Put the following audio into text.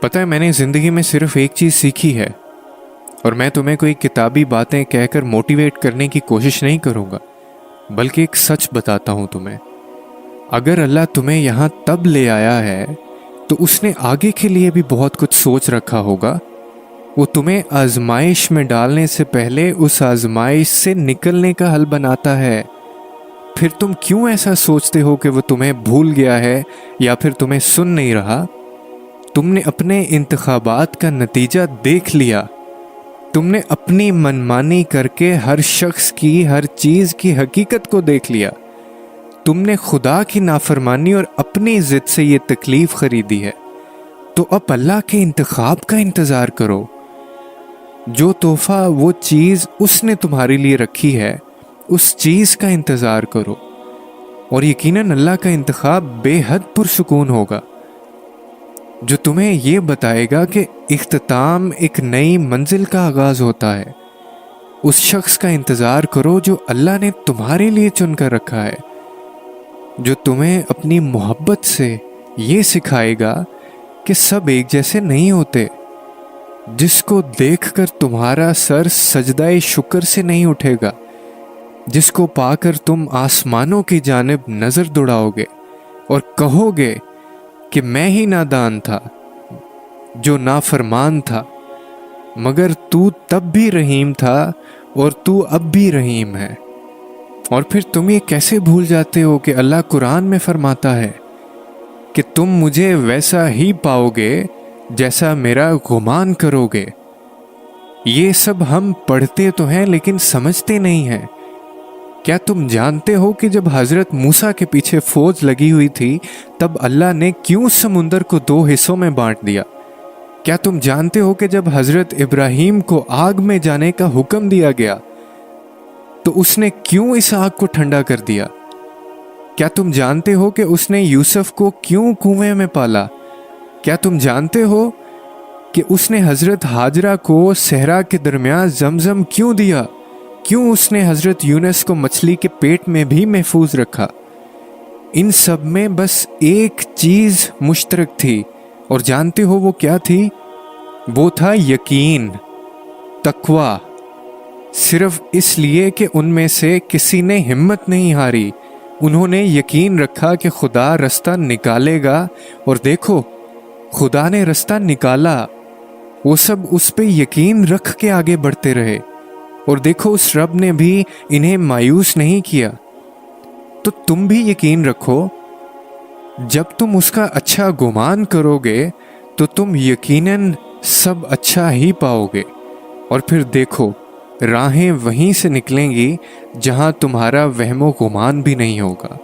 پتہ ہے میں نے زندگی میں صرف ایک چیز سیکھی ہے، اور میں تمہیں کوئی کتابی باتیں کہہ کر موٹیویٹ کرنے کی کوشش نہیں کروں گا، بلکہ ایک سچ بتاتا ہوں تمہیں۔ اگر اللہ تمہیں یہاں تب لے آیا ہے تو اس نے آگے کے لیے بھی بہت کچھ سوچ رکھا ہوگا۔ وہ تمہیں آزمائش میں ڈالنے سے پہلے اس آزمائش سے نکلنے کا حل بناتا ہے۔ پھر تم کیوں ایسا سوچتے ہو کہ وہ تمہیں بھول گیا ہے یا پھر تمہیں سن نہیں رہا؟ تم نے اپنے انتخابات کا نتیجہ دیکھ لیا۔ تم نے اپنی منمانی کر کے ہر شخص کی ہر چیز کی حقیقت کو دیکھ لیا۔ تم نے خدا کی نافرمانی اور اپنی ضد سے یہ تکلیف خریدی ہے، تو اب اللہ کے انتخاب کا انتظار کرو۔ جو تحفہ وہ چیز اس نے تمہارے لیے رکھی ہے، اس چیز کا انتظار کرو، اور یقیناً اللہ کا انتخاب بے حد پرسکون ہوگا، جو تمہیں یہ بتائے گا کہ اختتام ایک نئی منزل کا آغاز ہوتا ہے۔ اس شخص کا انتظار کرو جو اللہ نے تمہارے لیے چن کر رکھا ہے، جو تمہیں اپنی محبت سے یہ سکھائے گا کہ سب ایک جیسے نہیں ہوتے، جس کو دیکھ کر تمہارا سر سجدہ شکر سے نہیں اٹھے گا، جس کو پا کر تم آسمانوں کی جانب نظر دوڑاؤ گے اور کہو گے کہ میں ہی نادان تھا، جو نافرمان تھا، مگر تو تب بھی رحیم تھا اور تو اب بھی رحیم ہے۔ اور پھر تم یہ کیسے بھول جاتے ہو کہ اللہ قرآن میں فرماتا ہے کہ تم مجھے ویسا ہی پاؤ گے جیسا میرا گمان کرو گے۔ یہ سب ہم پڑھتے تو ہیں لیکن سمجھتے نہیں ہیں۔ کیا تم جانتے ہو کہ جب حضرت موسیٰ کے پیچھے فوج لگی ہوئی تھی تب اللہ نے کیوں سمندر کو 2 حصوں میں بانٹ دیا؟ کیا تم جانتے ہو کہ جب حضرت ابراہیم کو آگ میں جانے کا حکم دیا گیا تو اس نے کیوں اس آگ کو ٹھنڈا کر دیا؟ کیا تم جانتے ہو کہ اس نے یوسف کو کیوں کنویں میں پالا؟ کیا تم جانتے ہو کہ اس نے حضرت ہاجرہ کو صحرا کے درمیان زمزم کیوں دیا؟ کیوں اس نے حضرت یونس کو مچھلی کے پیٹ میں بھی محفوظ رکھا؟ ان سب میں بس ایک چیز مشترک تھی، اور جانتے ہو وہ کیا تھی؟ وہ تھا یقین، تقوی۔ صرف اس لیے کہ ان میں سے کسی نے ہمت نہیں ہاری، انہوں نے یقین رکھا کہ خدا رستہ نکالے گا، اور دیکھو خدا نے رستہ نکالا۔ وہ سب اس پہ یقین رکھ کے آگے بڑھتے رہے، اور دیکھو اس رب نے بھی انہیں مایوس نہیں کیا۔ تو تم بھی یقین رکھو، جب تم اس کا اچھا گمان کرو گے تو تم یقیناً سب اچھا ہی پاؤ گے، اور پھر دیکھو راہیں وہیں سے نکلیں گی جہاں تمہارا وہم و گمان بھی نہیں ہوگا۔